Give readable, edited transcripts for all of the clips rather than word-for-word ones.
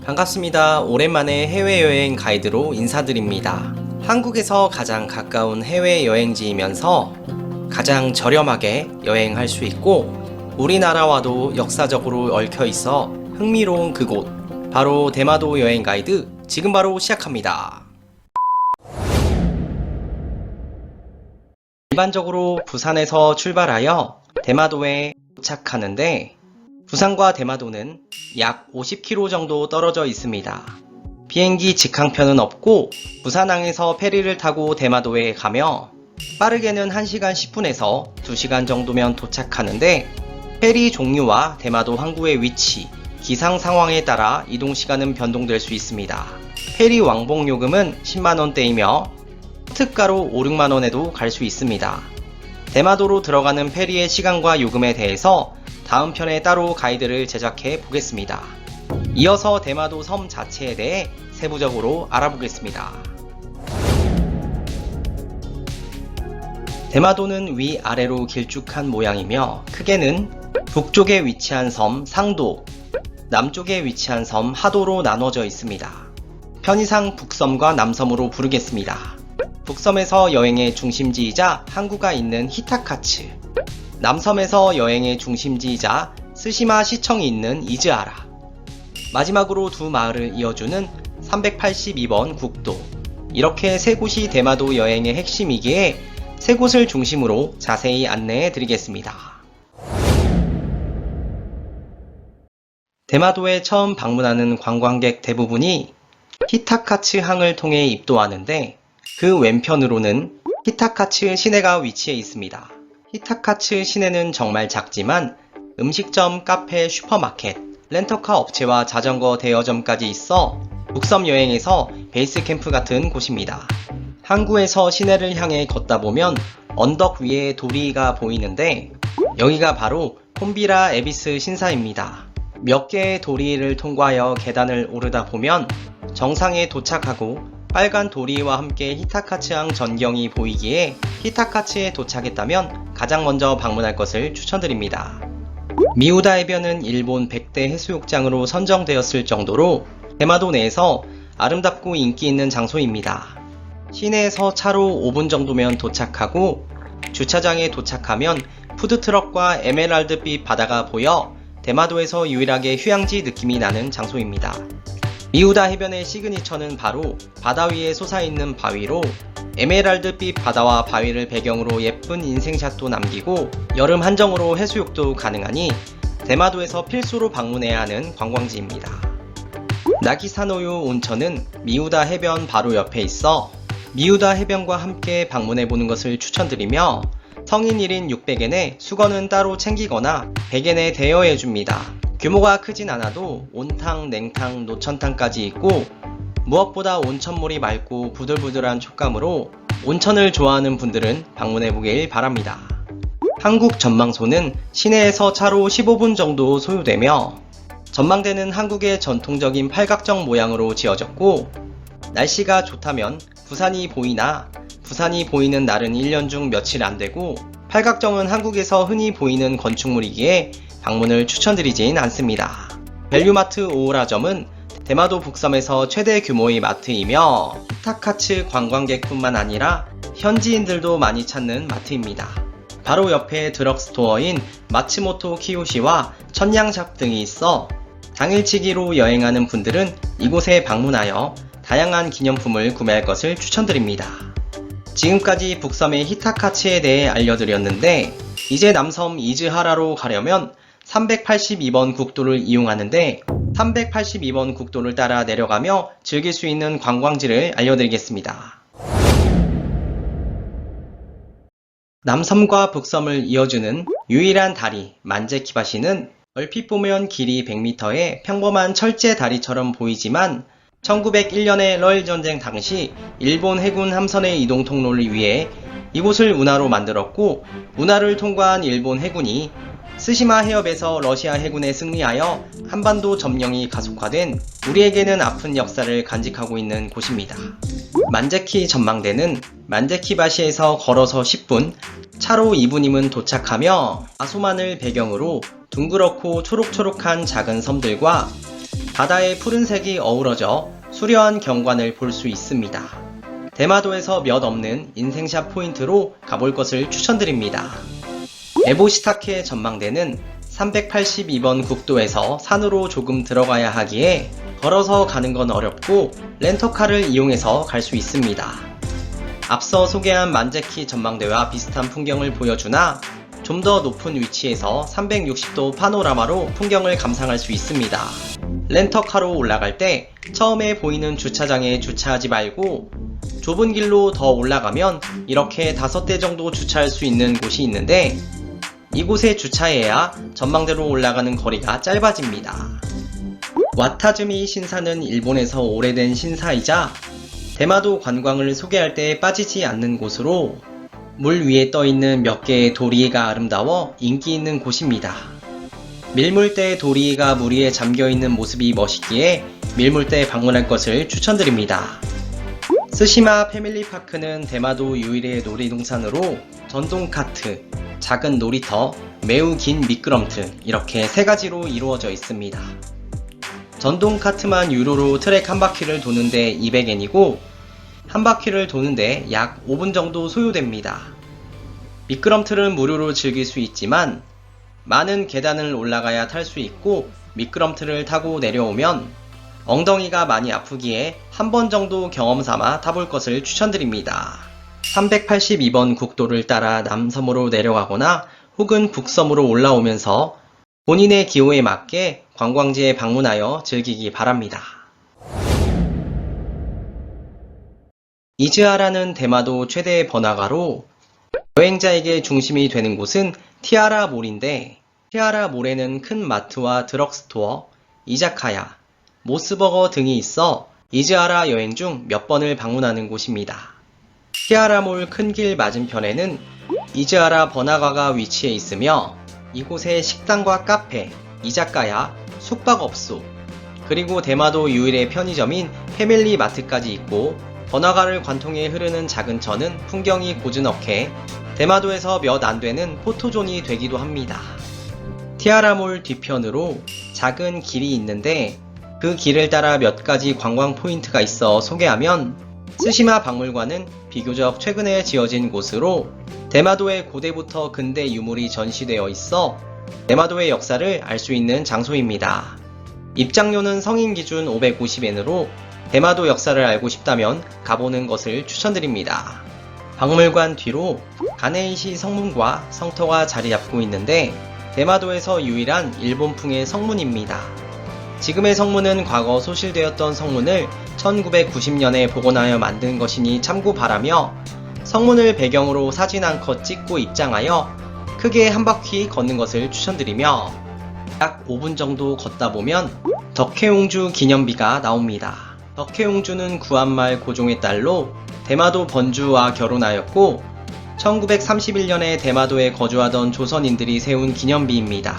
반갑습니다. 오랜만에 해외여행 가이드로 인사드립니다. 한국에서 가장 가까운 해외여행지이면서 가장 저렴하게 여행할 수 있고 우리나라와도 역사적으로 얽혀 있어 흥미로운 그곳, 바로 대마도 여행 가이드 지금 바로 시작합니다. 일반적으로 부산에서 출발하여 대마도에 도착하는데 부산과 대마도는 약 50km 정도 떨어져 있습니다. 비행기 직항편은 없고 부산항에서 페리를 타고 대마도에 가며 빠르게는 1시간 10분에서 2시간 정도면 도착하는데 페리 종류와 대마도 항구의 위치, 기상 상황에 따라 이동 시간은 변동될 수 있습니다. 페리 왕복 요금은 10만원대이며 특가로 5, 6만원에도 갈 수 있습니다. 대마도로 들어가는 페리의 시간과 요금에 대해서 다음 편에 따로 가이드를 제작해 보겠습니다. 이어서 대마도 섬 자체에 대해 세부적으로 알아보겠습니다. 대마도는 위아래로 길쭉한 모양이며 크게는 북쪽에 위치한 섬 상도, 남쪽에 위치한 섬 하도로 나눠져 있습니다. 편의상 북섬과 남섬으로 부르겠습니다. 북섬에서 여행의 중심지이자 항구가 있는 히타카츠, 남섬에서 여행의 중심지이자 스시마 시청이 있는 이즈하라, 마지막으로 두 마을을 이어주는 382번 국도, 이렇게 세 곳이 대마도 여행의 핵심이기에 세 곳을 중심으로 자세히 안내해 드리겠습니다. 대마도에 처음 방문하는 관광객 대부분이 히타카츠 항을 통해 입도하는데 그 왼편으로는 히타카츠 시내가 위치해 있습니다. 히타카츠 시내는 정말 작지만 음식점, 카페, 슈퍼마켓, 렌터카 업체와 자전거 대여점까지 있어 북섬 여행에서 베이스 캠프 같은 곳입니다. 항구에서 시내를 향해 걷다 보면 언덕 위에 도리가 보이는데 여기가 바로 콤비라 에비스 신사입니다. 몇 개의 도리를 통과하여 계단을 오르다 보면 정상에 도착하고 빨간 도리와 함께 히타카츠항 전경이 보이기에 히타카츠에 도착했다면 가장 먼저 방문할 것을 추천드립니다. 미우다 해변은 일본 100대 해수욕장으로 선정되었을 정도로 대마도 내에서 아름답고 인기 있는 장소입니다. 시내에서 차로 5분 정도면 도착하고 주차장에 도착하면 푸드트럭과 에메랄드빛 바다가 보여 대마도에서 유일하게 휴양지 느낌이 나는 장소입니다. 미우다 해변의 시그니처는 바로 바다 위에 솟아있는 바위로 에메랄드빛 바다와 바위를 배경으로 예쁜 인생샷도 남기고 여름 한정으로 해수욕도 가능하니 대마도에서 필수로 방문해야 하는 관광지입니다. 나기사노유 온천은 미우다 해변 바로 옆에 있어 미우다 해변과 함께 방문해보는 것을 추천드리며 성인 1인 600엔에 수건은 따로 챙기거나 100엔에 대여해줍니다. 규모가 크진 않아도 온탕, 냉탕, 노천탕까지 있고 무엇보다 온천물이 맑고 부들부들한 촉감으로 온천을 좋아하는 분들은 방문해보길 바랍니다. 한국 전망소는 시내에서 차로 15분 정도 소요되며 전망대는 한국의 전통적인 팔각정 모양으로 지어졌고 날씨가 좋다면 부산이 보이나 부산이 보이는 날은 1년 중 며칠 안되고 팔각정은 한국에서 흔히 보이는 건축물이기에 방문을 추천드리진 않습니다. 밸류마트 오오라점은 대마도 북섬에서 최대 규모의 마트이며 히타카츠 관광객뿐만 아니라 현지인들도 많이 찾는 마트입니다. 바로 옆에 드럭스토어인 마츠모토 키요시와 천냥샵 등이 있어 당일치기로 여행하는 분들은 이곳에 방문하여 다양한 기념품을 구매할 것을 추천드립니다. 지금까지 북섬의 히타카츠에 대해 알려드렸는데 이제 남섬 이즈하라로 가려면 382번 국도를 이용하는데 382번 국도를 따라 내려가며 즐길 수 있는 관광지를 알려드리겠습니다. 남섬과 북섬을 이어주는 유일한 다리 만제키바시는 얼핏 보면 길이 100m의 평범한 철제 다리처럼 보이지만 1901년의 러일전쟁 당시 일본 해군 함선의 이동 통로를 위해 이곳을 운하로 만들었고 운하를 통과한 일본 해군이 스시마 해협에서 러시아 해군에 승리하여 한반도 점령이 가속화된 우리에게는 아픈 역사를 간직하고 있는 곳입니다. 만제키 전망대는 만제키바시에서 걸어서 10분, 차로 2분이면 도착하며 아소만을 배경으로 둥그렇고 초록초록한 작은 섬들과 바다의 푸른색이 어우러져 수려한 경관을 볼 수 있습니다. 대마도에서 몇 없는 인생샷 포인트로 가볼 것을 추천드립니다. 에보시타케 전망대는 382번 국도에서 산으로 조금 들어가야 하기에 걸어서 가는 건 어렵고 렌터카를 이용해서 갈 수 있습니다. 앞서 소개한 만제키 전망대와 비슷한 풍경을 보여주나 좀 더 높은 위치에서 360도 파노라마로 풍경을 감상할 수 있습니다. 렌터카로 올라갈 때 처음에 보이는 주차장에 주차하지 말고 좁은 길로 더 올라가면 이렇게 5대 정도 주차할 수 있는 곳이 있는데 이곳에 주차해야 전망대로 올라가는 거리가 짧아집니다. 와타즈미 신사는 일본에서 오래된 신사이자 대마도 관광을 소개할 때 빠지지 않는 곳으로 물 위에 떠있는 몇 개의 도리이가 아름다워 인기 있는 곳입니다. 밀물대 도리이가 물 위에 잠겨있는 모습이 멋있기에 밀물대 방문할 것을 추천드립니다. 스시마 패밀리파크는 대마도 유일의 놀이동산으로 전동 카트, 작은 놀이터, 매우 긴 미끄럼틀 이렇게 3가지로 이루어져 있습니다. 전동 카트만 유료로 트랙 한 바퀴를 도는데 200엔이고 한 바퀴를 도는데 약 5분 정도 소요됩니다. 미끄럼틀은 무료로 즐길 수 있지만 많은 계단을 올라가야 탈 수 있고 미끄럼틀을 타고 내려오면 엉덩이가 많이 아프기에 한 번 정도 경험 삼아 타볼 것을 추천드립니다. 382번 국도를 따라 남섬으로 내려가거나 혹은 북섬으로 올라오면서 본인의 기호에 맞게 관광지에 방문하여 즐기기 바랍니다. 이즈하라는 대마도 최대의 번화가로 여행자에게 중심이 되는 곳은 티아라몰인데 티아라몰에는 큰 마트와 드럭스토어, 이자카야, 모스버거 등이 있어 이즈하라 여행 중 몇 번을 방문하는 곳입니다. 티아라몰 큰 길 맞은편에는 이즈하라 번화가가 위치해 있으며 이곳에 식당과 카페, 이자카야, 숙박업소, 그리고 대마도 유일의 편의점인 패밀리 마트까지 있고 번화가를 관통해 흐르는 작은 천은 풍경이 고즈넉해 대마도에서 몇 안 되는 포토존이 되기도 합니다. 티아라몰 뒤편으로 작은 길이 있는데 그 길을 따라 몇 가지 관광 포인트가 있어 소개하면 스시마 박물관은 비교적 최근에 지어진 곳으로 대마도의 고대부터 근대 유물이 전시되어 있어 대마도의 역사를 알 수 있는 장소입니다. 입장료는 성인 기준 550엔으로 대마도 역사를 알고 싶다면 가보는 것을 추천드립니다. 박물관 뒤로 가네이시 성문과 성터가 자리 잡고 있는데 대마도에서 유일한 일본풍의 성문입니다. 지금의 성문은 과거 소실되었던 성문을 1990년에 복원하여 만든 것이니 참고 바라며 성문을 배경으로 사진 한 컷 찍고 입장하여 크게 한 바퀴 걷는 것을 추천드리며 약 5분 정도 걷다 보면 덕혜옹주 기념비가 나옵니다. 덕혜옹주는 구한말 고종의 딸로 대마도 번주와 결혼하였고 1931년에 대마도에 거주하던 조선인들이 세운 기념비입니다.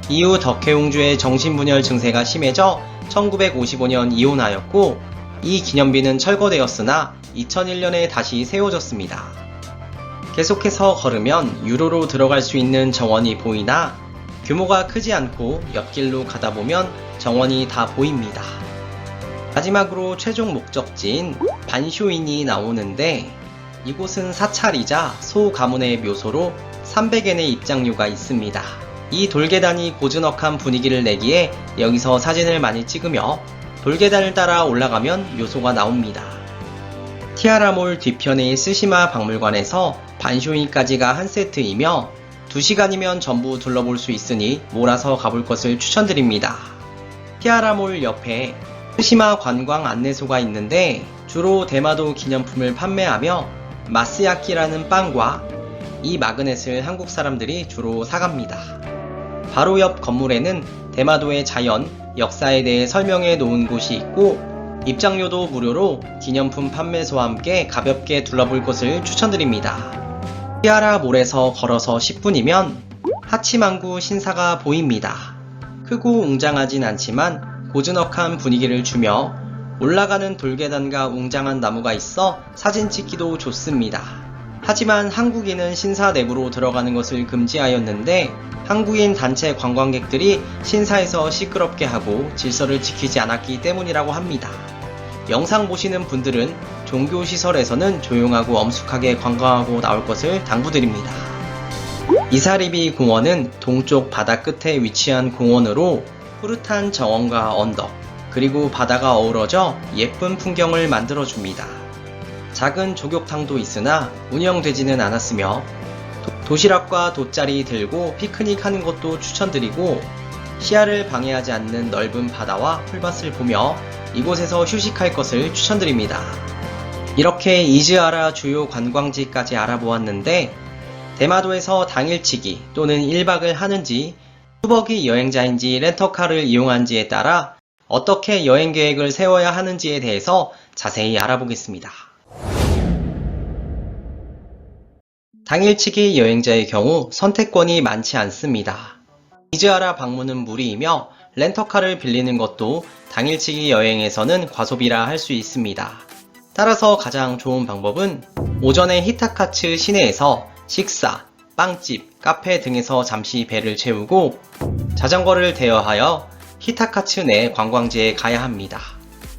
이후 덕혜옹주의 정신분열 증세가 심해져 1955년 이혼하였고 이 기념비는 철거되었으나 2001년에 다시 세워졌습니다. 계속해서 걸으면 유로로 들어갈 수 있는 정원이 보이나 규모가 크지 않고 옆길로 가다 보면 정원이 다 보입니다. 마지막으로 최종 목적지인 반쇼인이 나오는데 이곳은 사찰이자 소 가문의 묘소로 300엔의 입장료가 있습니다. 이 돌계단이 고즈넉한 분위기를 내기에 여기서 사진을 많이 찍으며 돌계단을 따라 올라가면 묘소가 나옵니다. 티아라몰 뒤편의 스시마 박물관에서 반쇼인까지가 한 세트이며 2시간이면 전부 둘러볼 수 있으니 몰아서 가볼 것을 추천드립니다. 티아라몰 옆에 스시마 관광 안내소가 있는데 주로 대마도 기념품을 판매하며 마스야키라는 빵과 이 마그넷을 한국 사람들이 주로 사갑니다. 바로 옆 건물에는 대마도의 자연, 역사에 대해 설명해 놓은 곳이 있고 입장료도 무료로 기념품 판매소와 함께 가볍게 둘러볼 곳을 추천드립니다. 티아라몰에서 걸어서 10분이면 하치망구 신사가 보입니다. 크고 웅장하진 않지만 고즈넉한 분위기를 주며 올라가는 돌계단과 웅장한 나무가 있어 사진 찍기도 좋습니다. 하지만 한국인은 신사 내부로 들어가는 것을 금지하였는데 한국인 단체 관광객들이 신사에서 시끄럽게 하고 질서를 지키지 않았기 때문이라고 합니다. 영상 보시는 분들은 종교시설에서는 조용하고 엄숙하게 관광하고 나올 것을 당부드립니다. 이사리비 공원은 동쪽 바다 끝에 위치한 공원으로 푸릇한 정원과 언덕, 그리고 바다가 어우러져 예쁜 풍경을 만들어줍니다. 작은 조격탕도 있으나 운영되지는 않았으며 도시락과 돗자리 들고 피크닉 하는 것도 추천드리고 시야를 방해하지 않는 넓은 바다와 풀밭을 보며 이곳에서 휴식할 것을 추천드립니다. 이렇게 이즈아라 주요 관광지까지 알아보았는데 대마도에서 당일치기 또는 1박을 하는지 투벅이 여행자인지 렌터카를 이용한지에 따라 어떻게 여행 계획을 세워야 하는지에 대해서 자세히 알아보겠습니다. 당일치기 여행자의 경우 선택권이 많지 않습니다. 이즈아라 방문은 무리이며 렌터카를 빌리는 것도 당일치기 여행에서는 과소비라 할 수 있습니다. 따라서 가장 좋은 방법은 오전에 히타카츠 시내에서 식사, 빵집, 카페 등에서 잠시 배를 채우고 자전거를 대여하여 히타카츠 내 관광지에 가야 합니다.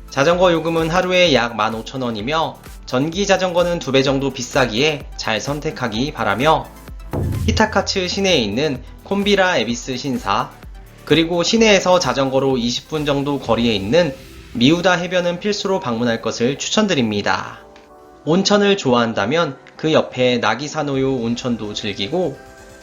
자전거 요금은 하루에 약 15,000원이며 전기 자전거는 2배 정도 비싸기에 잘 선택하기 바라며 히타카츠 시내에 있는 콤비라 에비스 신사, 그리고 시내에서 자전거로 20분 정도 거리에 있는 미우다 해변은 필수로 방문할 것을 추천드립니다. 온천을 좋아한다면 그 옆에 나기사노요 온천도 즐기고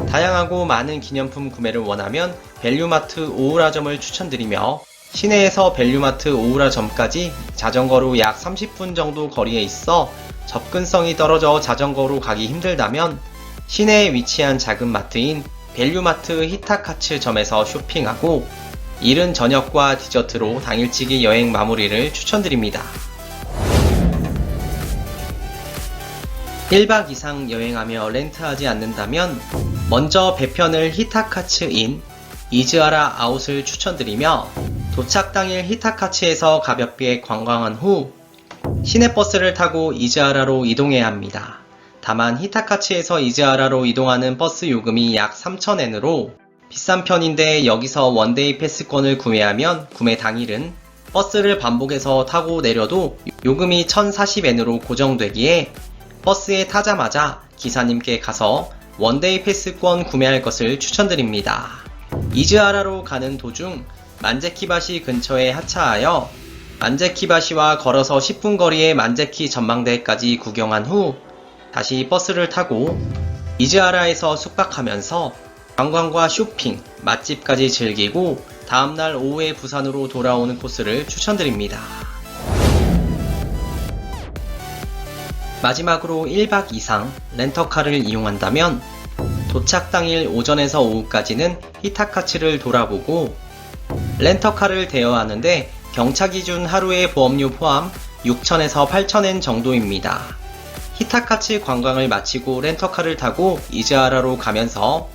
다양하고 많은 기념품 구매를 원하면 밸류마트 오우라점을 추천드리며 시내에서 밸류마트 오우라점까지 자전거로 약 30분 정도 거리에 있어 접근성이 떨어져 자전거로 가기 힘들다면 시내에 위치한 작은 마트인 밸류마트 히타카츠 점에서 쇼핑하고 이른 저녁과 디저트로 당일치기 여행 마무리를 추천드립니다. 1박 이상 여행하며 렌트하지 않는다면 먼저 배편을 히타카츠인 이즈아라 아웃을 추천드리며 도착 당일 히타카츠에서 가볍게 관광한 후 시내버스를 타고 이즈아라로 이동해야 합니다. 다만 히타카츠에서 이즈아라로 이동하는 버스 요금이 약 3,000엔으로 비싼 편인데 여기서 원데이 패스권을 구매하면 구매 당일은 버스를 반복해서 타고 내려도 요금이 1,040엔으로 고정되기에 버스에 타자마자 기사님께 가서 원데이 패스권 구매할 것을 추천드립니다. 이즈아라로 가는 도중 만제키바시 근처에 하차하여 만제키바시와 걸어서 10분 거리의 만제키 전망대까지 구경한 후 다시 버스를 타고 이즈아라에서 숙박하면서 관광과 쇼핑, 맛집까지 즐기고 다음날 오후에 부산으로 돌아오는 코스를 추천드립니다. 마지막으로 1박 이상 렌터카를 이용한다면 도착 당일 오전에서 오후까지는 히타카츠를 돌아보고 렌터카를 대여하는데 경차 기준 하루의 보험료 포함 6,000에서 8,000엔 정도입니다. 히타카츠 관광을 마치고 렌터카를 타고 이즈아라로 가면서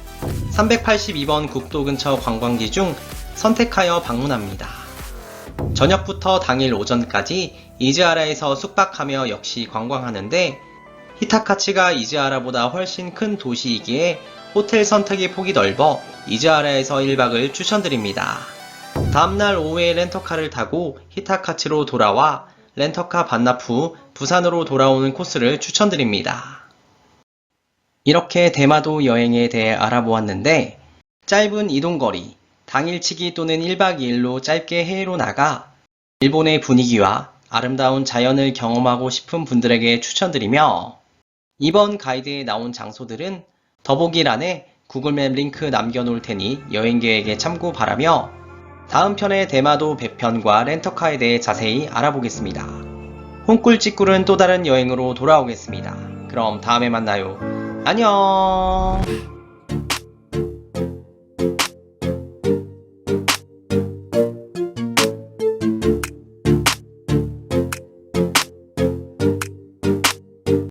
382번 국도 근처 관광지 중 선택하여 방문합니다. 저녁부터 당일 오전까지 이즈아라에서 숙박하며 역시 관광하는데 히타카츠가 이즈아라보다 훨씬 큰 도시이기에 호텔 선택의 폭이 넓어 이즈아라에서 1박을 추천드립니다. 다음날 오후에 렌터카를 타고 히타카츠로 돌아와 렌터카 반납 후 부산으로 돌아오는 코스를 추천드립니다. 이렇게 대마도 여행에 대해 알아보았는데 짧은 이동거리, 당일치기 또는 1박 2일로 짧게 해외로 나가 일본의 분위기와 아름다운 자연을 경험하고 싶은 분들에게 추천드리며 이번 가이드에 나온 장소들은 더보기란에 구글맵 링크 남겨놓을 테니 여행 계획에 참고 바라며 다음 편의 대마도 배편과 렌터카에 대해 자세히 알아보겠습니다. 홍꿀찌꿀은 또 다른 여행으로 돌아오겠습니다. 그럼 다음에 만나요. 안녕.